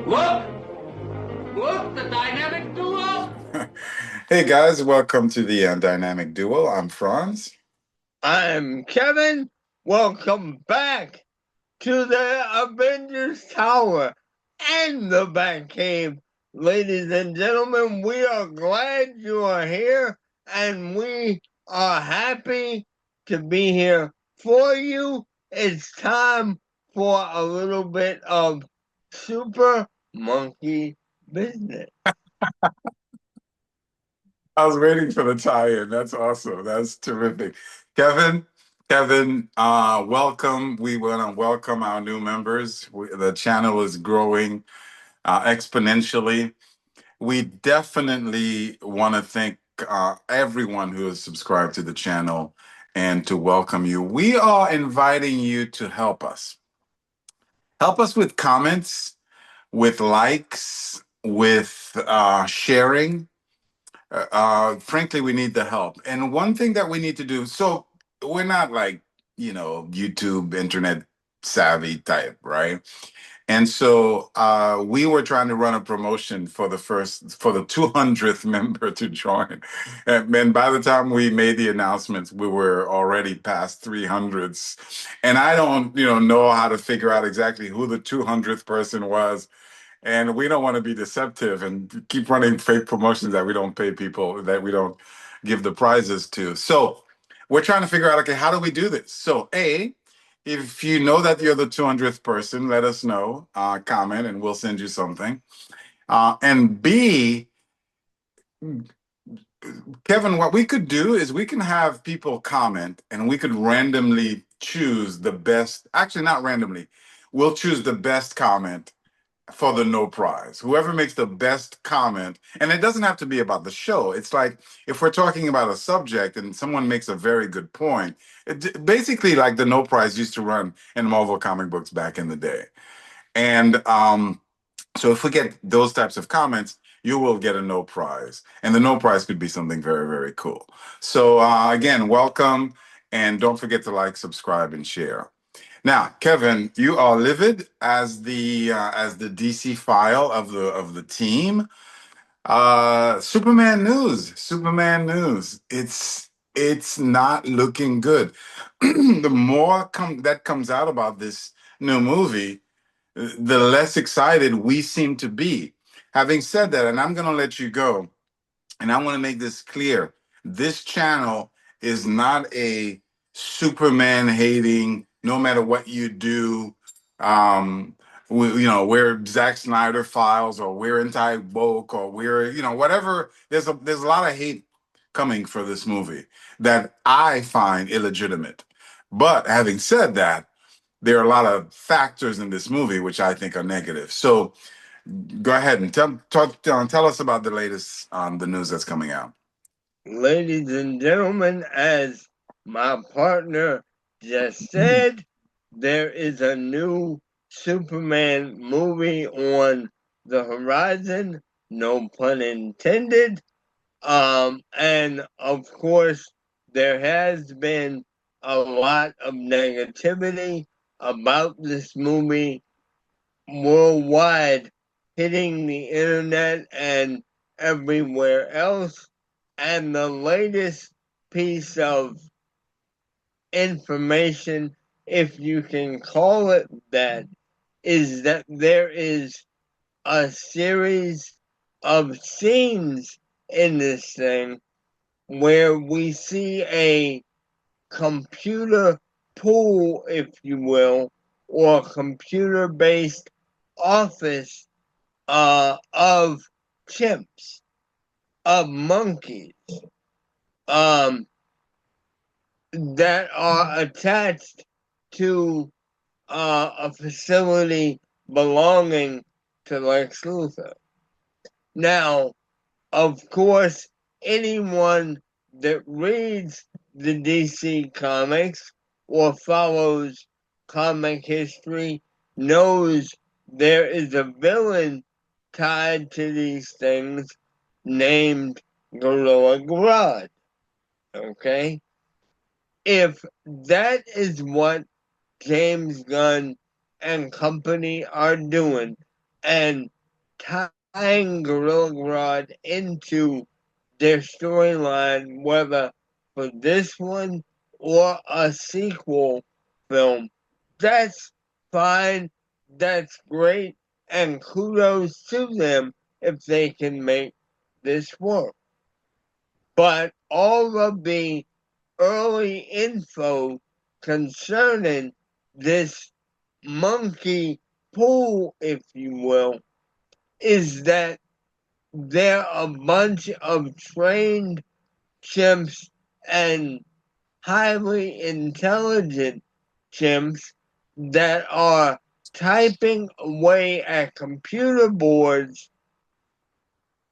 Look! Look, the dynamic duo! Hey guys, welcome to the Dynamic Duo. I'm Franz. I'm Kevin. Welcome back to the Avengers Tower and the Batcave. Ladies and gentlemen, we are glad you are here and we are happy to be here for you. It's time for a little bit of Super Monkey business. I was waiting for the tie-in. That's awesome. That's terrific. Kevin, welcome. We want to welcome our new members. The channel is growing exponentially. We definitely want to thank everyone who has subscribed to the channel and to welcome you. We are inviting you to help us. Help us with comments, with likes, with sharing. Frankly, we need the help. And one thing that we need to do, so we're not like, YouTube, internet savvy type, right? And so we were trying to run a promotion for the 200th member to join. And by the time we made the announcements, we were already past 300s. And I don't, know how to figure out exactly who the 200th person was, and we don't want to be deceptive and keep running fake promotions that we don't pay people, that we don't give the prizes to. So we're trying to figure out, okay, how do we do this? So if you know that you're the 200th person, let us know, comment, and we'll send you something. And B, Kevin, what we could do is we can have people comment and we could randomly choose the best, actually not randomly, we'll choose the best comment for the no prize. Whoever makes the best comment, and it doesn't have to be about the show. It's like if we're talking about a subject and someone makes a very good point, basically like the no prize used to run in Marvel comic books back in the day. And so if we get those types of comments, you will get a no prize. And the no prize could be something very, very cool. So again, welcome. And don't forget to like, subscribe, and share. Now, Kevin, you are livid as the DC file of the team. Superman news. It's not looking good. The more that comes out about this new movie, the less excited we seem to be. Having said that, and I'm going to let you go, and I want to make this clear. This channel is not a Superman hating, no matter what you do. We're Zack Snyder files, or we're anti woke, or we're, whatever. There's a lot of hate coming for this movie that I find illegitimate. But having said that, there are a lot of factors in this movie which I think are negative. So go ahead and tell us about the latest on the news that's coming out. Ladies and gentlemen, as my partner just said, there is a new Superman movie on the horizon, no pun intended. And of course, there has been a lot of negativity about this movie worldwide, hitting the internet and everywhere else. And the latest piece of information, if you can call it that, is that there is a series of scenes in this thing where we see a computer pool, if you will, or computer based office of chimps, of monkeys, um, that are attached to a facility belonging to Lex Luthor. Now, of course, anyone that reads the DC comics or follows comic history knows there is a villain tied to these things named Gorilla Grodd. Okay? If that is what James Gunn and company are doing, and tying Gorilla Grodd into their storyline, whether for this one or a sequel film. That's fine. That's great. And kudos to them if they can make this work. But all of the early info concerning this monkey pool, if you will, is that there are a bunch of trained chimps and highly intelligent chimps that are typing away at computer boards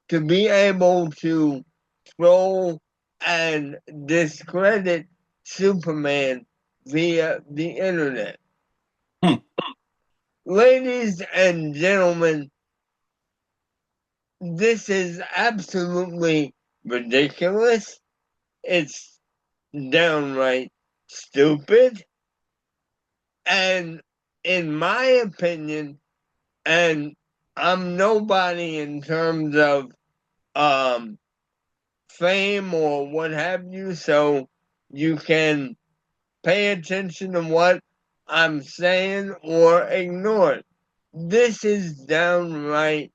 to be able to troll and discredit Superman via the internet. Hmm. Ladies and gentlemen, this is absolutely ridiculous. It's downright stupid. And in my opinion, and I'm nobody in terms of fame or what have you, so you can pay attention to what I'm saying or ignore it. This is downright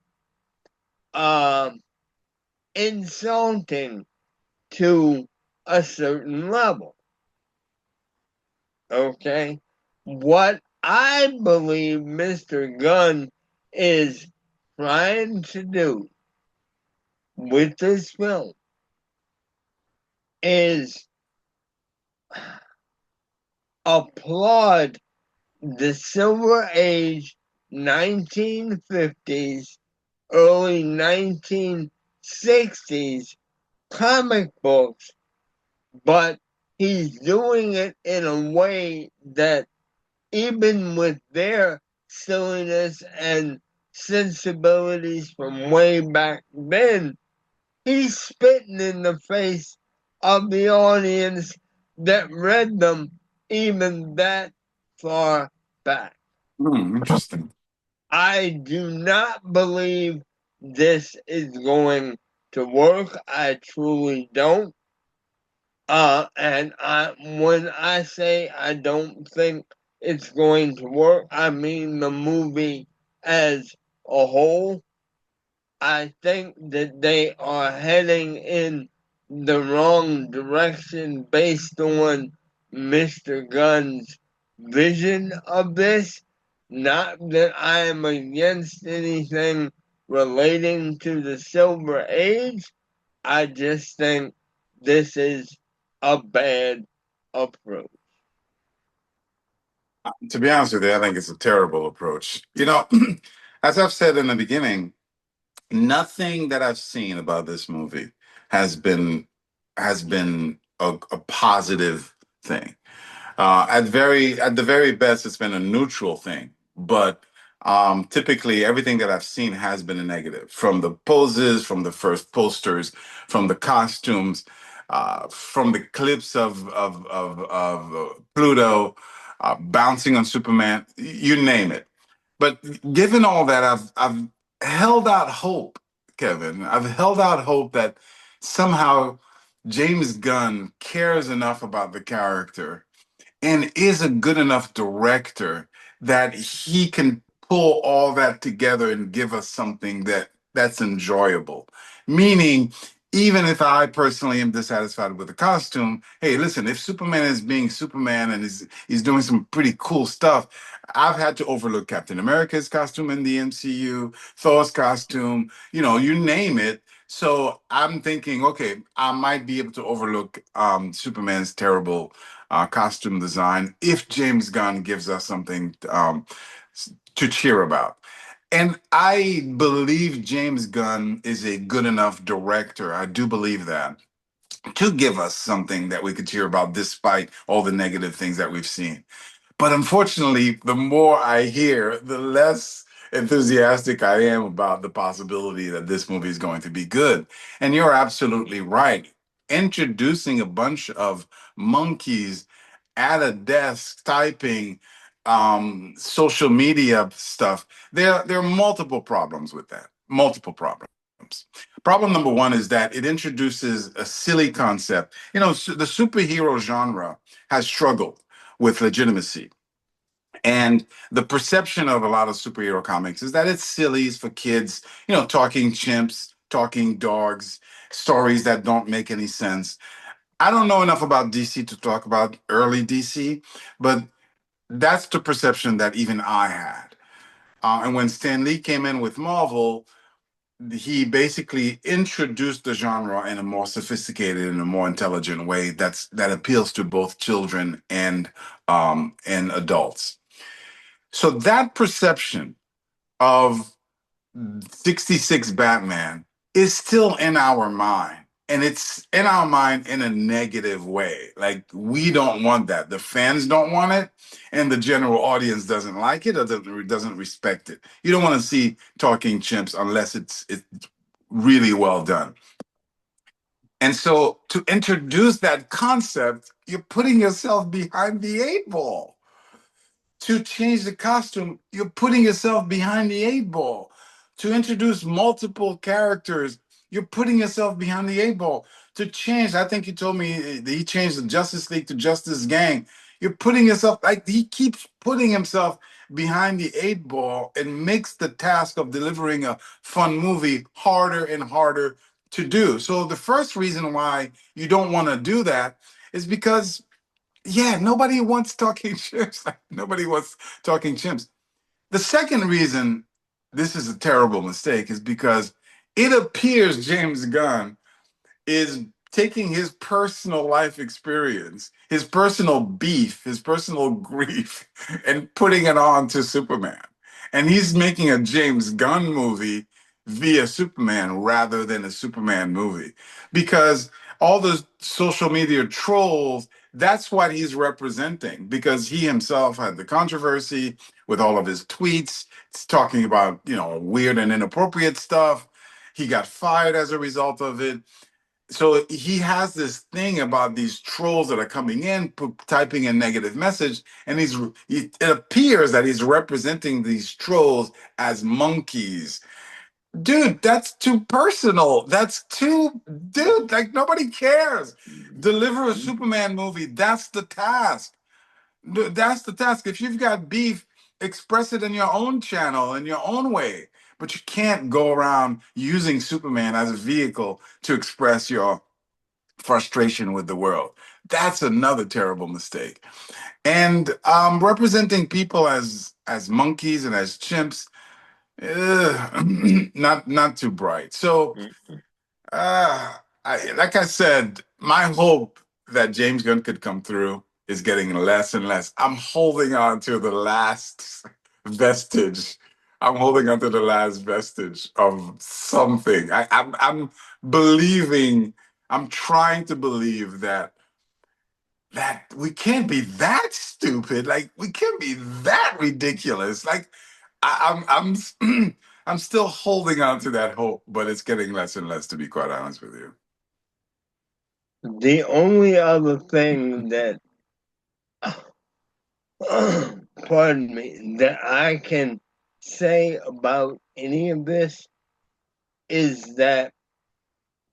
insulting to a certain level. Okay? What I believe Mr. Gunn is trying to do with this film is applaud the Silver Age 1950s, early 1960s comic books, but he's doing it in a way that even with their silliness and sensibilities from way back then, he's spitting in the face of the audience that read them even that far back. Interesting. I do not believe this is going to work. I truly don't. And when I say I don't think it's going to work, I mean the movie as a whole. I think that they are heading in the wrong direction based on Mr. Gunn's vision of this. Not that I am against anything relating to the Silver Age. I just think this is a bad approach. To be honest with you, I think it's a terrible approach. As I've said in the beginning, nothing that I've seen about this movie has been a positive thing. At the very best, it's been a neutral thing. But typically, everything that I've seen has been a negative. From the poses, from the first posters, from the costumes, from the clips of Pluto bouncing on Superman. You name it. But given all that, I've held out hope, Kevin. I've held out hope that somehow James Gunn cares enough about the character and is a good enough director that he can pull all that together and give us something that's enjoyable. Meaning, even if I personally am dissatisfied with the costume, hey, listen, if Superman is being Superman and he's doing some pretty cool stuff, I've had to overlook Captain America's costume in the MCU, Thor's costume, you name it. So I'm thinking, okay, I might be able to overlook Superman's terrible costume design if James Gunn gives us something to cheer about. And I believe James Gunn is a good enough director. I do believe that to give us something that we could cheer about despite all the negative things that we've seen. But unfortunately, the more I hear, the less enthusiastic I am about the possibility that this movie is going to be good. And you're absolutely right. Introducing a bunch of monkeys at a desk typing social media stuff, there are multiple problems with that. multiple problems. Problem number one is that it introduces a silly concept. You know, the superhero genre has struggled with legitimacy. And the perception of a lot of superhero comics is that it's silly, it's for kids, you know, talking chimps, talking dogs, stories that don't make any sense. I don't know enough about DC to talk about early DC, but that's the perception that even I had. And when Stan Lee came in with Marvel, he basically introduced the genre in a more sophisticated and a more intelligent way that appeals to both children and adults. So that perception of 66 Batman is still in our mind. And it's in our mind in a negative way. Like, we don't want that. The fans don't want it, and the general audience doesn't like it or doesn't respect it. You don't want to see talking chimps unless it's really well done. And so to introduce that concept, you're putting yourself behind the eight ball. To change the costume, you're putting yourself behind the eight ball. To introduce multiple characters, you're putting yourself behind the eight ball. To change, I think you told me that he changed the Justice League to Justice Gang. You're putting yourself, like, he keeps putting himself behind the eight ball and makes the task of delivering a fun movie harder and harder to do. So the first reason why you don't want to do that is because, yeah, nobody wants talking chimps. Nobody wants talking chimps. The second reason this is a terrible mistake is because it appears James Gunn is taking his personal life experience, his personal beef, his personal grief, and putting it on to Superman. And he's making a James Gunn movie via Superman rather than a Superman movie. Because all the social media trolls, that's what he's representing, because he himself had the controversy with all of his tweets. It's talking about, you know, weird and inappropriate stuff. He got fired as a result of it. So he has this thing about these trolls that are coming in, typing a negative message, and it appears that he's representing these trolls as monkeys. Dude, that's too personal. Dude, like, nobody cares. Deliver a Superman movie. That's the task. That's the task. If you've got beef, express it in your own channel, in your own way. But you can't go around using Superman as a vehicle to express your frustration with the world. That's another terrible mistake. And representing people as monkeys and as chimps, not too bright. So, like I said, my hope that James Gunn could come through is getting less and less. I'm holding on to the last vestige. I'm holding on to the last vestige of something. I'm believing. I'm trying to believe that we can't be that stupid. Like, we can't be that ridiculous. Like, I'm I'm still holding on to that hope, but it's getting less and less, to be quite honest with you. The only other thing that, pardon me, that I can say about any of this is that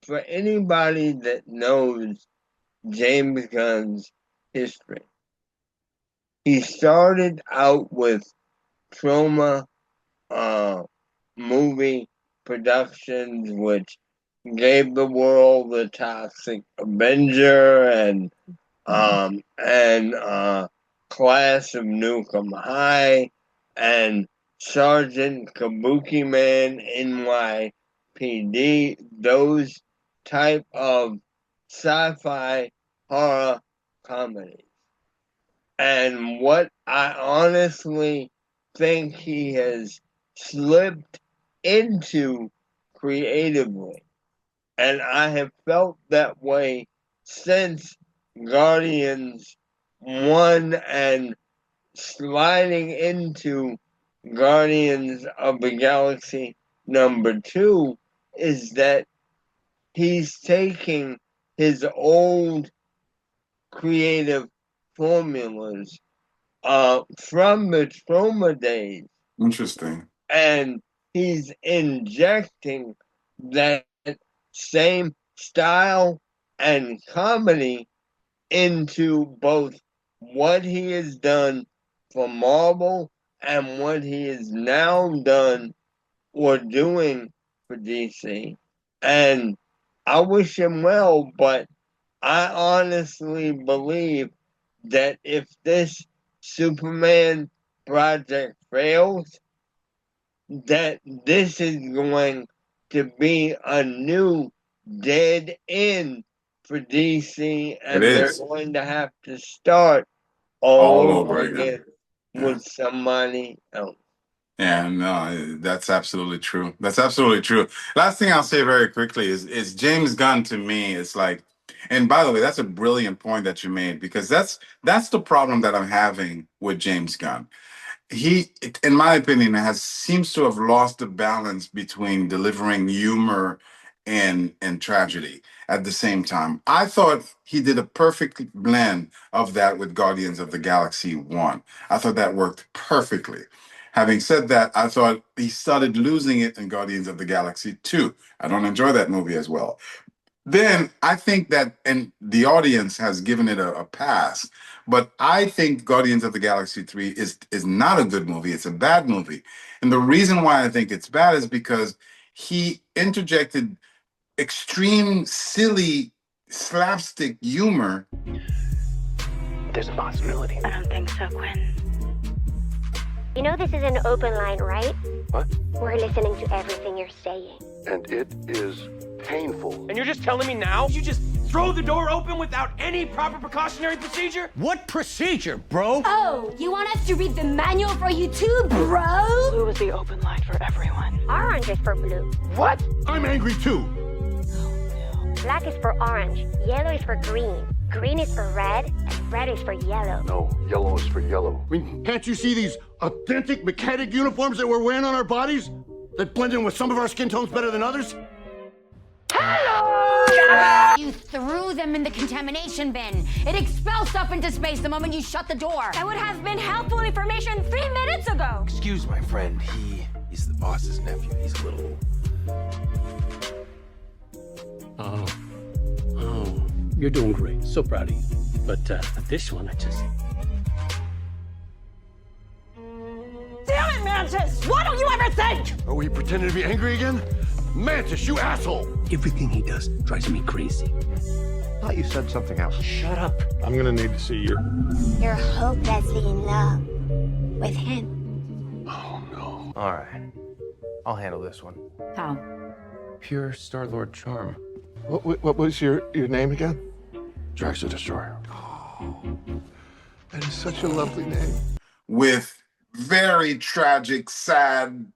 for anybody that knows James Gunn's history, he started out with Troma movie productions, which gave the world the Toxic Avenger and Class of Nukem High and Sergeant Kabuki Man NYPD, those type of sci-fi horror comedies. And what I honestly think he has slipped into creatively, and I have felt that way since Guardians 1 and sliding into Guardians of the Galaxy #2, is that he's taking his old creative formulas from the Troma days. Interesting. And he's injecting that same style and comedy into both what he has done for Marvel and what he has now done or doing for DC. And I wish him well, but I honestly believe that if this Superman project fails, that this is going to be a new dead end for DC, and they're going to have to start all over again with somebody else. Yeah, no, that's absolutely true. That's absolutely true. Last thing I'll say very quickly is James Gunn to me is like, and by the way, that's a brilliant point that you made, because that's the problem that I'm having with James Gunn. He, in my opinion, seems to have lost the balance between delivering humor and tragedy at the same time. I thought he did a perfect blend of that with Guardians of the Galaxy 1. I thought that worked perfectly. Having said that, I thought he started losing it in Guardians of the Galaxy 2. I don't enjoy that movie as well. Then I think that, and the audience has given it a pass, but I think Guardians of the Galaxy 3 is not a good movie. It's a bad movie. And the reason why I think it's bad is because he interjected extreme, silly, slapstick humor. There's a possibility. I don't think so, Quinn. You know this is an open line, right? What? We're listening to everything you're saying. And it is painful. And you're just telling me now? You just throw the door open without any proper precautionary procedure? What procedure, bro? Oh, you want us to read the manual for you too, bro? Blue is the open line for everyone. Orange is for blue. What? I'm angry too. Black is for orange. Yellow is for green. Green is for red. And red is for yellow. No, yellow is for yellow. I mean, can't you see these authentic mechanic uniforms that we're wearing on our bodies? That blend in with some of our skin tones better than others? Hello! You threw them in the contamination bin. It expels stuff into space the moment you shut the door. That would have been helpful information 3 minutes ago. Excuse my friend. He's the boss's nephew. He's a little... Oh, you're doing great. So proud of you. But this one, I just... Damn it, Mantis! Why don't you ever think? Are we pretending to be angry again? Mantis, you asshole! Everything he does drives me crazy. I thought you said something else. Shut up. I'm gonna need to see your hopelessly in love with him. Oh, no. All right. I'll handle this one. How? Pure Star-Lord charm. What was your name again? Drax the Destroyer. That is such a lovely name. With very tragic, sad,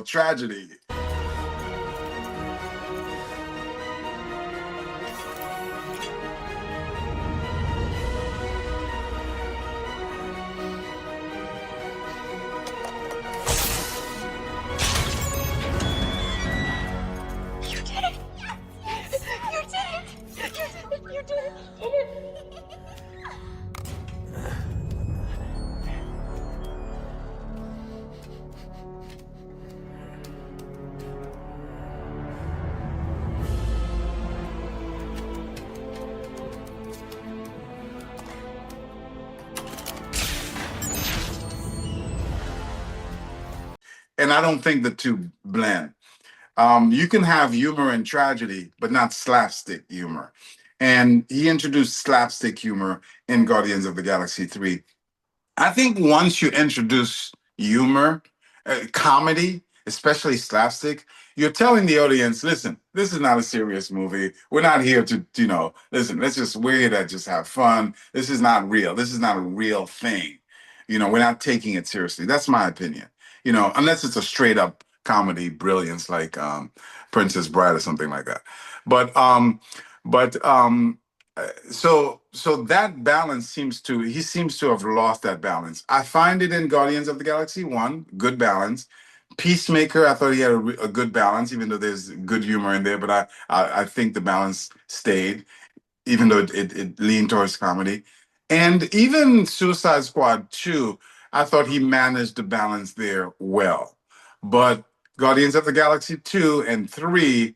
tragedy. And I don't think the two blend. You can have humor and tragedy, but not slapstick humor. And he introduced slapstick humor in Guardians of the Galaxy 3. I think once you introduce humor, comedy, especially slapstick, you're telling the audience, listen, this is not a serious movie. We're not here to, listen, we're here to just have fun. This is not real. This is not a real thing. We're not taking it seriously. That's my opinion. Unless it's a straight up comedy brilliance like Princess Bride or something like that. So that balance he seems to have lost that balance. I find it in Guardians of the Galaxy 1, good balance. Peacemaker, I thought he had a good balance, even though there's good humor in there, but I think the balance stayed, even though it leaned towards comedy. And even Suicide Squad 2, I thought he managed to balance there well. But Guardians of the Galaxy 2 and 3,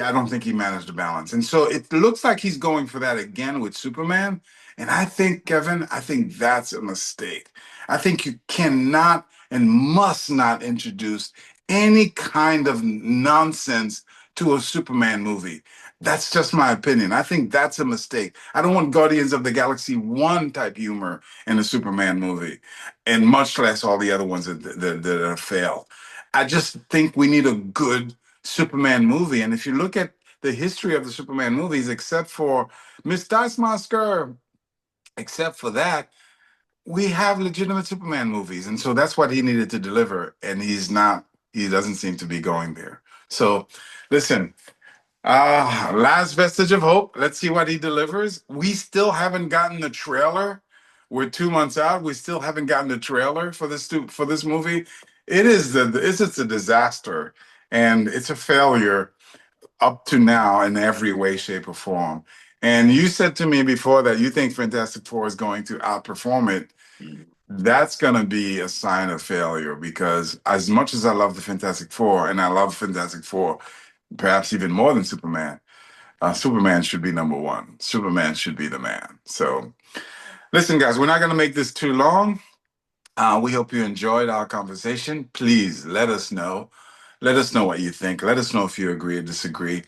I don't think he managed to balance. And so it looks like he's going for that again with Superman. And I think, Kevin, I think that's a mistake. I think you cannot and must not introduce any kind of nonsense to a Superman movie. That's just my opinion. I think that's a mistake. I don't want Guardians of the Galaxy 1 type humor in a Superman movie, and much less all the other ones that have failed. I just think we need a good Superman movie. And if you look at the history of the Superman movies, except for Miss Dicemasker, except for that, we have legitimate Superman movies. And so that's what he needed to deliver. And he doesn't seem to be going there. So listen, last vestige of hope. Let's see what he delivers. We still haven't gotten the trailer. We're 2 months out. We still haven't gotten the trailer for this movie. It's just a disaster, and it's a failure up to now in every way, shape, or form. And you said to me before that you think Fantastic Four is going to outperform it. That's going to be a sign of failure, because as much as I love the Fantastic Four, and I love Fantastic Four perhaps even more than Superman, Superman should be number one. Superman should be the man. So listen, guys, we're not going to make this too long. We hope you enjoyed our conversation. Please let us know. Let us know what you think. Let us know if you agree or disagree.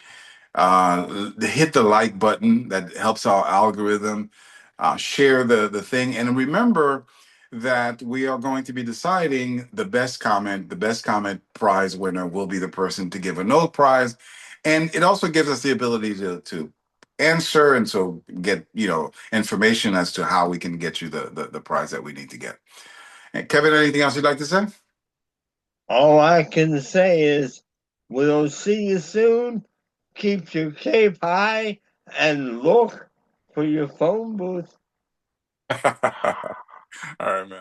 Hit the like button. That helps our algorithm. Share the thing. And remember that we are going to be deciding the best comment. The best comment prize winner will be the person to give a no prize. And it also gives us the ability to answer, and so get information as to how we can get you the prize that we need to get. And Kevin, anything else you'd like to say? All I can say is we'll see you soon. Keep your cape high and look for your phone booth. All right, man.